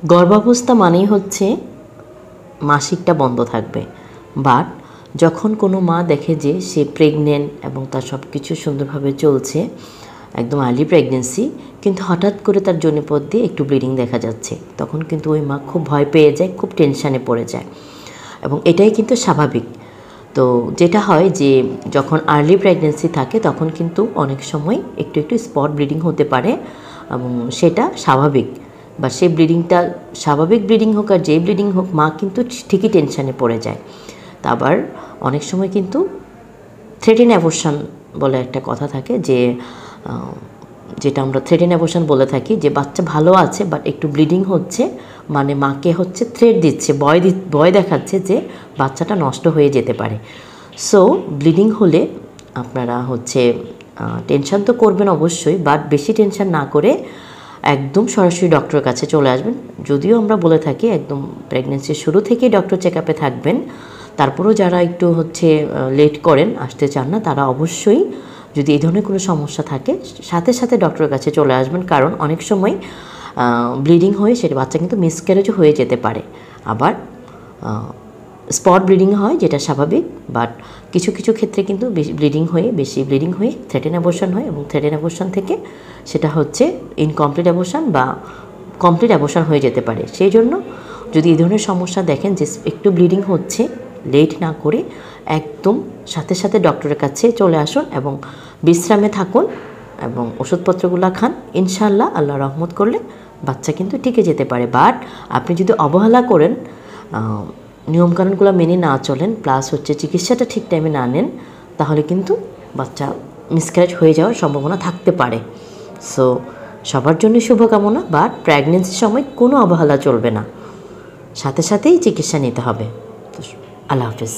গর্ভাবস্থা মানেই হচ্ছে মাসিকটা বন্ধ থাকবে, বাট যখন কোনো মা দেখে যে সে প্রেগনেন্ট এবং তার সব কিছু সুন্দরভাবে চলছে, একদম আর্লি প্রেগনেন্সি, কিন্তু হঠাৎ করে তার যোনিপথ দিয়ে একটু ব্লিডিং দেখা যাচ্ছে, তখন কিন্তু ওই মা খুব ভয় পেয়ে যায়, খুব টেনশানে পড়ে যায়, এবং এটাই কিন্তু স্বাভাবিক। তো যেটা হয় যে যখন আর্লি প্রেগনেন্সি থাকে তখন কিন্তু অনেক সময় একটু একটু স্পট ব্লিডিং হতে পারে, এবং সেটা স্বাভাবিক, বা সেই ব্লিডিংটা স্বাভাবিক ব্লিডিং হোক আর যেই ব্লিডিং হোক, মা কিন্তু ঠিকই টেনশানে পড়ে যায়। তা আবার অনেক সময় কিন্তু থ্রেটেন অ্যাবর্শন বলে একটা কথা থাকে, যে যেটা আমরা থ্রেটেন অ্যাবর্শন বলে থাকি, যে বাচ্চা ভালো আছে বাট একটু ব্লিডিং হচ্ছে, মানে মাকে হচ্ছে থ্রেট দিচ্ছে, ভয় দেখাচ্ছে যে বাচ্চাটা নষ্ট হয়ে যেতে পারে। সো ব্লিডিং হলে আপনারা হচ্ছে টেনশান তো করবেন অবশ্যই, বাট বেশি টেনশান না করে একদম সরাসরি ডক্টরের কাছে চলে আসবেন। যদিও আমরা বলে থাকি একদম প্রেগনেন্সির শুরু থেকেই ডক্টর চেক আপে থাকবেন, তারপরেও যারা একটু হচ্ছে লেট করেন, আসতে চান না, তারা অবশ্যই যদি এই ধরনের কোনো সমস্যা থাকে সাথে সাথে ডক্টরের কাছে চলে আসবেন, কারণ অনেক সময় ব্লিডিং হয়ে সেটা বাচ্চা কিন্তু মিসক্যারেজও হয়ে যেতে পারে। আবার স্পট ব্লিডিং হয় যেটা স্বাভাবিক, বাট কিছু কিছু ক্ষেত্রে কিন্তু বেশি ব্লিডিং হয়ে থ্রেটেন অ্যাবর্শন হয়, এবং থ্রেটেন অ্যাবর্শন থেকে সেটা হচ্ছে ইনকমপ্লিট অ্যাবর্শন বা কমপ্লিট অ্যাবর্শন হয়ে যেতে পারে। সেই জন্য যদি এই ধরনের সমস্যা দেখেন যে একটু ব্লিডিং হচ্ছে, লেট না করে একদম সাথে সাথে ডক্টরের কাছে চলে আসুন এবং বিশ্রামে থাকুন এবং ওষুধপত্রগুলো খান। ইনশাআল্লাহ আল্লাহ রহমত করলে বাচ্চা কিন্তু টিকে যেতে পারে। বাট আপনি যদি অবহেলা করেন, নিয়মকানুনগুলো মেনে না চলেন, প্লাস হচ্ছে চিকিৎসাটা ঠিক টাইমে না নেন, তাহলে কিন্তু বাচ্চা মিসক্যারেজ হয়ে যাওয়ার সম্ভাবনা থাকতে পারে। সো সবার জন্য শুভকামনা, বাট প্রেগনেন্সির সময় কোনো অবহেলা চলবে না, সাথে সাথেই চিকিৎসা নিতে হবে। আল্লাহ হাফেজ।